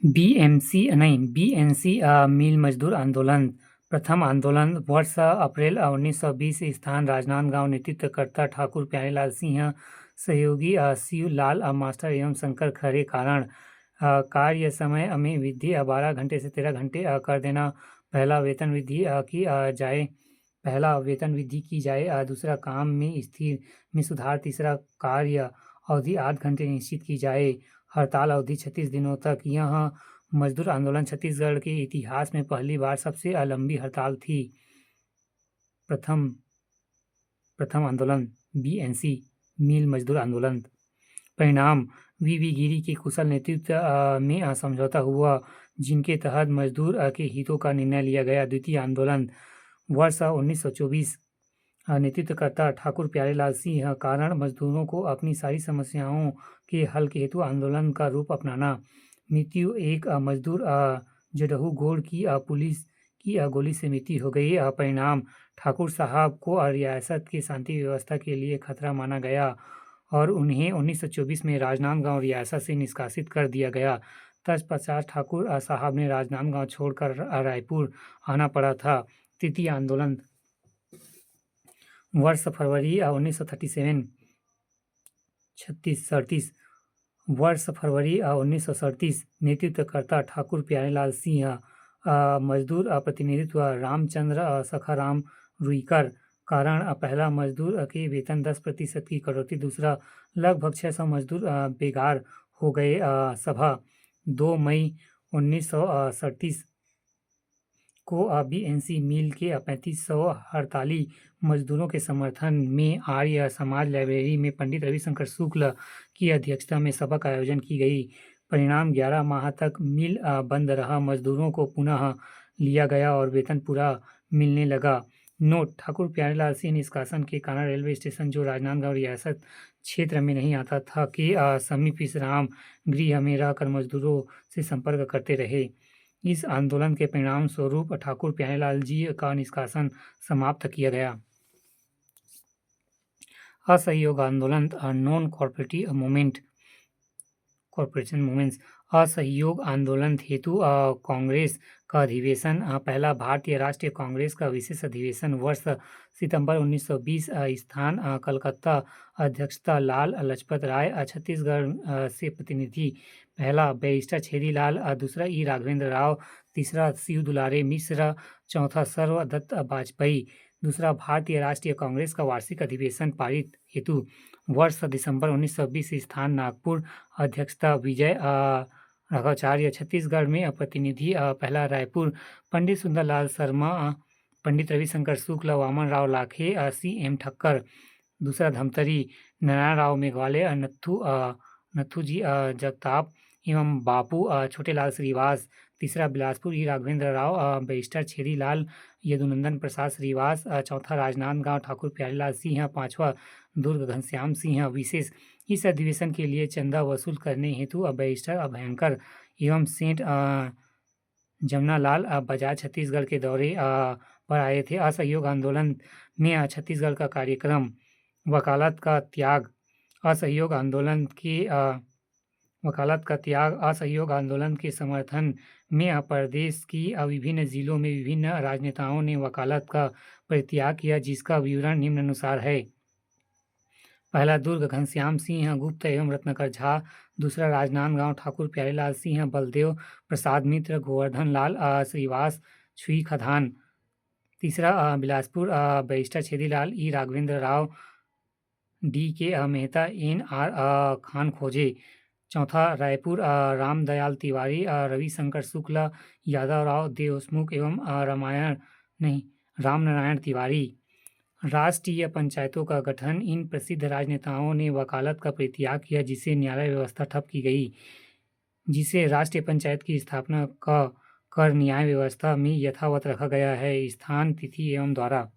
BNC मिल मजदूर आंदोलन। प्रथम आंदोलन वर्ष अप्रैल 1920। स्थान राजनांदगांव। नेतृत्वकर्ता ठाकुर प्यारेलाल सिंह। सहयोगी शिवलाल मास्टर एवं शंकर खरे। कारण कार्य समय में वृद्धि 12 घंटे से 13 घंटे कर देना। पहला वेतन वृद्धि की जाए। दूसरा काम में स्थिर में सुधार। तीसरा कार्य अवधि 8 घंटे निश्चित की जाए। हड़ताल अवधि 36 दिनों तक। यह मजदूर आंदोलन छत्तीसगढ़ के इतिहास में पहली बार सबसे लंबी हड़ताल थी। प्रथम आंदोलन बीएनसी मिल मजदूर आंदोलन। परिणाम वी गिरी के कुशल नेतृत्व में समझौता हुआ, जिनके तहत मजदूर के हितों का निर्णय लिया गया। द्वितीय आंदोलन वर्ष 1924। नेतृत्वकर्ता ठाकुर प्यारेलाल सिंह। कारण मजदूरों को अपनी सारी समस्याओं के हल के हेतु आंदोलन का रूप अपनाना। मृत्यु एक मजदूर जडहू गोड़ की पुलिस की गोली से मृत्यु हो गई। परिणाम ठाकुर साहब को रियासत की शांति व्यवस्था के लिए खतरा माना गया और उन्हें 1924 में राजनांदगांव रियासत से निष्कासित कर दिया गया। तत्पश्चात ठाकुर साहब ने राजनांदगांव छोड़कर रायपुर आना पड़ा था। तृतीय आंदोलन वर्ष फरवरी 1937। वर्ष फरवरी 1937। नेतृत्वकर्ता ठाकुर प्यारेलाल सिंह। मजदूर प्रतिनिधित्व रामचंद्र सखाराम रुईकर। कारण पहला, मजदूर के वेतन 10% की कटौती। दूसरा, लगभग 600 मजदूर बेकार हो गए। सभा 2 मई 1937 को बीएनसी मिल के 3500 हड़ताली मजदूरों के समर्थन में आर्य समाज लाइब्रेरी में पंडित रविशंकर शुक्ल की अध्यक्षता में सभा का आयोजन की गई। परिणाम 11 माह तक मिल बंद रहा। मजदूरों को पुनः लिया गया और वेतन पूरा मिलने लगा। नोट: ठाकुर प्यारेलाल सिंह निष्कासन के कारण रेलवे स्टेशन, जो राजनांदगांव रियासत क्षेत्र में नहीं आता था, के समीप विश्राम गृह में रहकर मजदूरों से संपर्क करते रहे। इस आंदोलन के परिणाम स्वरूप ठाकुर प्यारेलाल जी का निष्कासन समाप्त किया गया। असहयोग आंदोलन नॉन कॉर्पोरेशन मूवमेंट्स। असहयोग आंदोलन हेतु कांग्रेस का अधिवेशन। पहला भारतीय राष्ट्रीय कांग्रेस का विशेष अधिवेशन वर्ष सितंबर 1920। स्थान कलकत्ता। अध्यक्षता लाल लजपत राय। छत्तीसगढ़ से प्रतिनिधि। पहला बैरिस्टर छेदीलाल। दूसरा राघवेंद्र राव। तीसरा शिव दुलारे मिश्र। चौथा सर्वदत्त वाजपेयी। दूसरा भारतीय राष्ट्रीय कांग्रेस का वार्षिक अधिवेशन पारित हेतु वर्ष दिसंबर 1920। स्थान नागपुर। अध्यक्षता विजय राघवाचार्य। छत्तीसगढ़ में प्रतिनिधि। पहला रायपुर पंडित सुंदरलाल शर्मा। पंडित रविशंकर शुक्ल। वामन राव लाखे। सी.एम. ठक्कर। दूसरा धमतरी नारायण राव मेघवाले। नथुजी जगताप एवं बापू छोटेलाल श्रीवास। तीसरा बिलासपुर राघवेंद्र राव। बैरिस्टर छेदीलाल। यदुनंदन प्रसाद श्रीवास। चौथा राजनांदगांव ठाकुर प्यारेलाल सिंह। पांचवा दुर्ग घनश्याम सिंह। विशेष: इस अधिवेशन के लिए चंदा वसूल करने हेतु बैरिस्टर अभयंकर एवं सेठ जमनालाल बजाज छत्तीसगढ़ के दौरे पर आए थे। असहयोग आंदोलन में छत्तीसगढ़ का कार्यक्रम। वकालत का त्याग। असहयोग आंदोलन के समर्थन में प्रदेश की विभिन्न जिलों में विभिन्न राजनेताओं ने वकालत का परित्याग किया, जिसका विवरण निम्नानुसार है। पहला दुर्ग घनश्याम सिंह गुप्त एवं रत्नाकर झा। दूसरा राजनांदगांव ठाकुर प्यारेलाल सिंह बलदेव प्रसाद मित्र गोवर्धन लाल श्रीवास छुई खदान। तीसरा Bilaspur barrister Chhedilal Raghavendra Rao DK. Mehta N.R. Khan खोजे। चौथा रायपुर रामदयाल तिवारी रविशंकर शुक्ल यादव राव देशमुख एवं रामनारायण तिवारी। राष्ट्रीय पंचायतों का गठन। इन प्रसिद्ध राजनेताओं ने वकालत का परित्याग किया, जिससे न्याय व्यवस्था ठप की गई, जिसे राष्ट्रीय पंचायत की स्थापना कर न्याय व्यवस्था में यथावत रखा गया है। स्थान तिथि एवं द्वारा।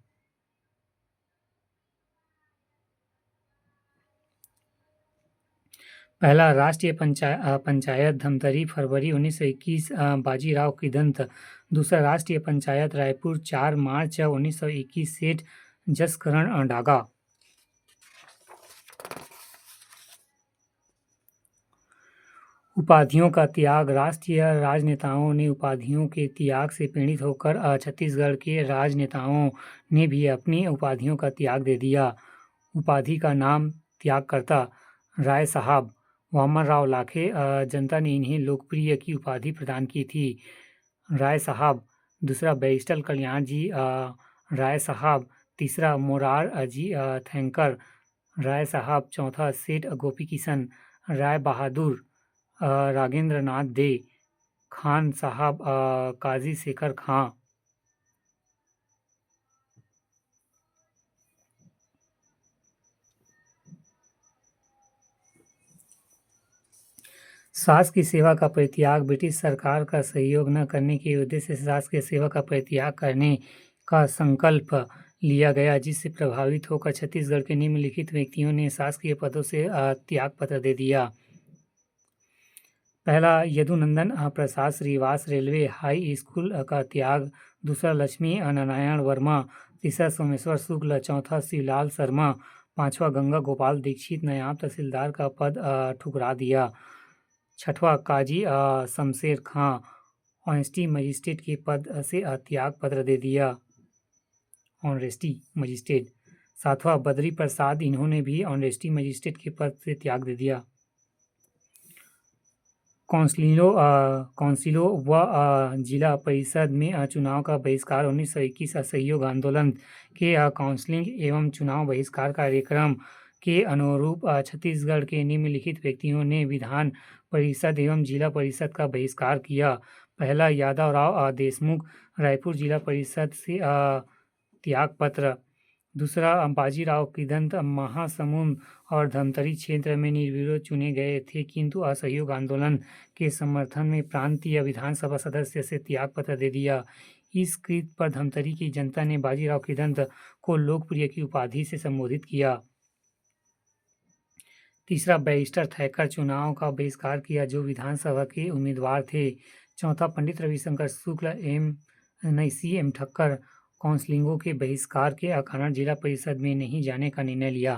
पहला राष्ट्रीय पंचायत धमतरी फरवरी 1921 बाजीराव कृदंत। दूसरा राष्ट्रीय पंचायत रायपुर 4 मार्च 1921 सेठ जसकरण डागा। उपाधियों का त्याग। राष्ट्रीय राजनेताओं ने उपाधियों के त्याग से प्रेरित होकर छत्तीसगढ़ के राजनेताओं ने भी अपनी उपाधियों का त्याग दे दिया। उपाधि का नाम त्यागकर्ता राय साहब वामन राव लाखे जनता ने इन्हें लोकप्रिय की उपाधि प्रदान की थी। राय साहब, दूसरा बैरिस्टर कल्याण जी राय साहब, तीसरा मोरार जी थैंकर राय साहब, चौथा सेठ गोपी किशन राय बहादुर राजेंद्र नाथ दे खान साहब काजी शेखर खां। सास की सेवा का परित्याग। ब्रिटिश सरकार का सहयोग न करने के उद्देश्य से सास की सेवा का परित्याग करने का संकल्प लिया गया, जिससे प्रभावित होकर छत्तीसगढ़ के निम्नलिखित व्यक्तियों ने शासकीय पदों से त्याग पत्र दे दिया। पहला, यदुनंदन प्रसाद श्रीवास रेलवे हाई स्कूल का त्याग। दूसरा, लक्ष्मी नारायण वर्मा। तीसरा, सोमेश्वर शुक्ल। चौथा, शिवलाल शर्मा। पांचवा, गंगा गोपाल दीक्षित नायब तहसीलदार का पद ठुकरा दिया। छठवां, काजी शमशेर खां ऑनेस्टी मजिस्ट्रेट के पद से त्याग पत्र दे दिया। Honesty magistrate. सातवां, बद्री प्रसाद, इन्होंने भी ऑनेस्टी मजिस्ट्रेट के पद से त्याग दे दिया। काउंसिलों व जिला परिषद में चुनाव का बहिष्कार। 1921 असहयोग आंदोलन के काउंसिलिंग एवं चुनाव बहिष्कार कार्यक्रम के अनुरूप छत्तीसगढ़ के निम्नलिखित व्यक्तियों ने विधान परिषद एवं जिला परिषद का बहिष्कार किया। पहला, यादव राव देशमुख, रायपुर जिला परिषद से त्यागपत्र। दूसरा, बाजीराव कृदंत, महासमुंद और धमतरी क्षेत्र में निर्विरोध चुने गए थे, किंतु असहयोग आंदोलन के समर्थन में प्रांतीय विधानसभा सदस्य से त्यागपत्र दे दिया। इस कृत्य पर धमतरी की जनता ने बाजीराव कृदंत को लोकप्रिय की उपाधि से संबोधित किया। तीसरा, बैरिस्टर थैकर चुनाव का बहिष्कार किया, जो विधानसभा के उम्मीदवार थे। चौथा, पंडित रविशंकर शुक्ल CM ठक्कर काउंसिलिंगों के बहिष्कार के कारण जिला परिषद में नहीं जाने का निर्णय लिया।